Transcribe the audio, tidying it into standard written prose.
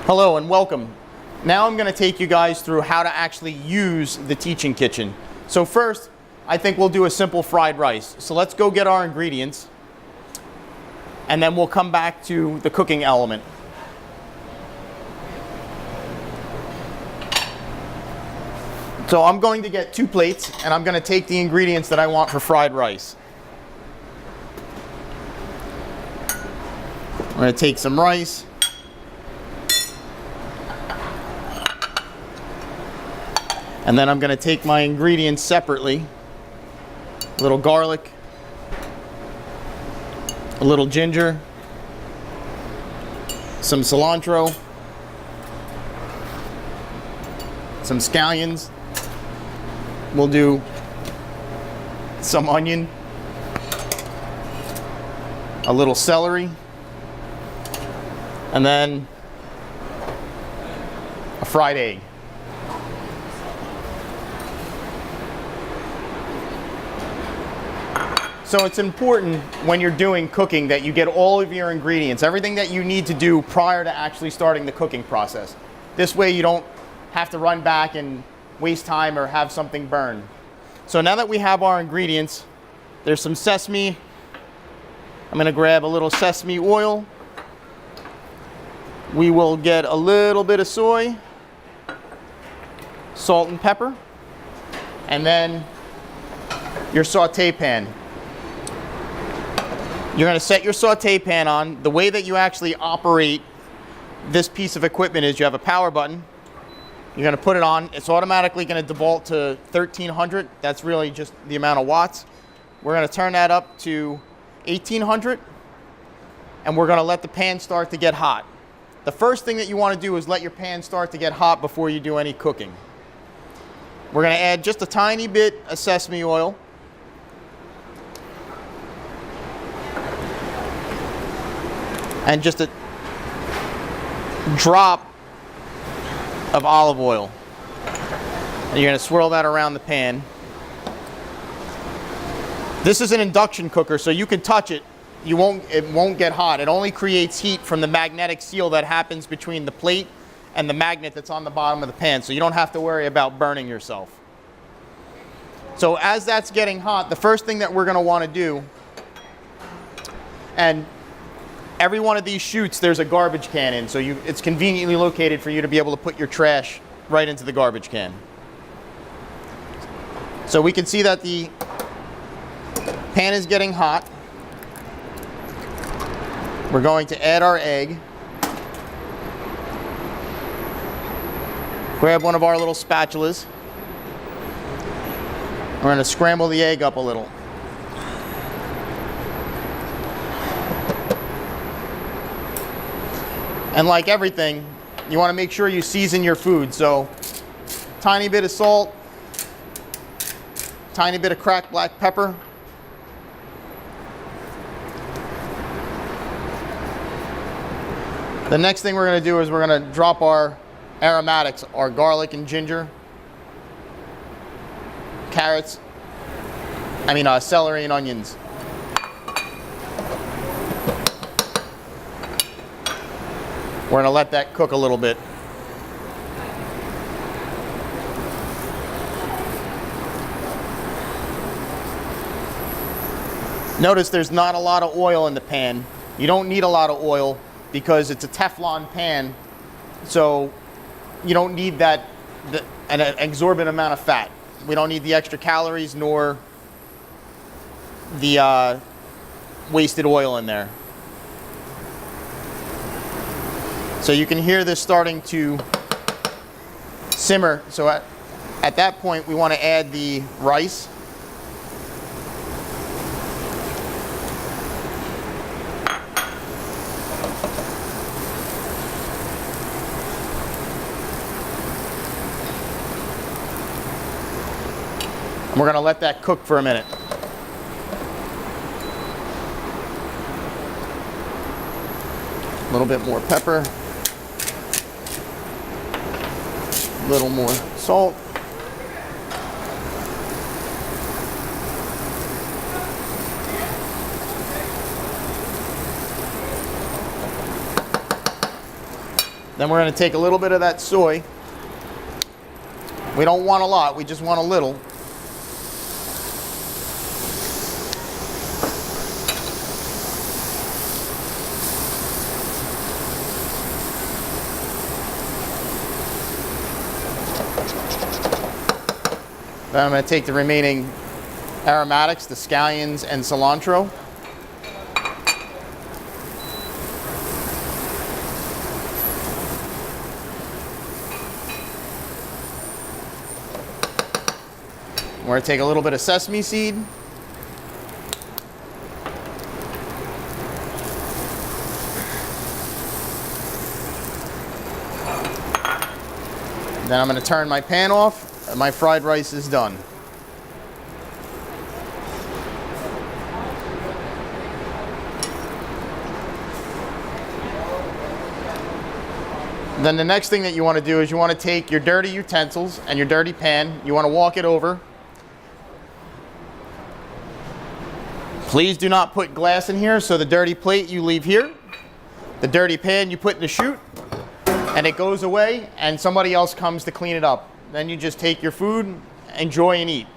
Hello and welcome. Now I'm going to take you guys through how to actually use the teaching kitchen. So first, I think we'll do a simple fried rice. So let's go get our ingredients and then we'll come back to the cooking element. So I'm going to get 2 plates and I'm going to take the ingredients that I want for fried rice. I'm going to take some rice. And then I'm going to take my ingredients separately. A little garlic, a little ginger, some cilantro, some scallions. We'll do some onion, a little celery, and then a fried egg. So it's important when you're doing cooking that you get all of your ingredients, everything that you need to do prior to actually starting the cooking process. This way you don't have to run back and waste time or have something burn. So now that we have our ingredients, there's some sesame. I'm going to grab a little sesame oil. We will get a little bit of soy, salt and pepper, and then your saute pan. You're going to set your saute pan on. The way that you actually operate this piece of equipment is you have a power button. You're going to put it on. It's automatically going to default to 1300. That's really just the amount of watts. We're going to turn that up to 1800 and we're going to let the pan start to get hot. The first thing that you want to do is let your pan start to get hot before you do any cooking. We're going to add just a tiny bit of sesame oil. And just a drop of olive oil. And you're going to swirl that around the pan. This is an induction cooker, so you can touch it. It won't get hot. It only creates heat from the magnetic seal that happens between the plate and the magnet that's on the bottom of the pan, so you don't have to worry about burning yourself. So as that's getting hot, the first thing that we're going to want to do, and every one of these chutes, there's a garbage can in, so it's conveniently located for you to be able to put your trash right into the garbage can. So we can see that the pan is getting hot. We're going to add our egg. Grab one of our little spatulas. We're going to scramble the egg up a little. And like everything, you want to make sure you season your food. So, tiny bit of salt, tiny bit of cracked black pepper. The next thing we're going to do is we're going to drop our aromatics, our garlic and ginger, celery and onions. We're going to let that cook a little bit. Notice there's not a lot of oil in the pan. You don't need a lot of oil because it's a Teflon pan, so you don't need an exorbitant amount of fat. We don't need the extra calories nor the wasted oil in there. So you can hear this starting to simmer. So at that point, we want to add the rice. And we're going to let that cook for a minute. A little bit more pepper. A little more salt. Then we're going to take a little bit of that soy. We don't want a lot, we just want a little. Then I'm going to take the remaining aromatics, the scallions and cilantro. We're going to take a little bit of sesame seed. Then I'm going to turn my pan off. My fried rice is done. Then the next thing that you want to do is you want to take your dirty utensils and your dirty pan. You want to walk it over. Please do not put glass in here, so the dirty plate you leave here. The dirty pan you put in the chute, and it goes away, and somebody else comes to clean it up. Then you just take your food, enjoy and eat.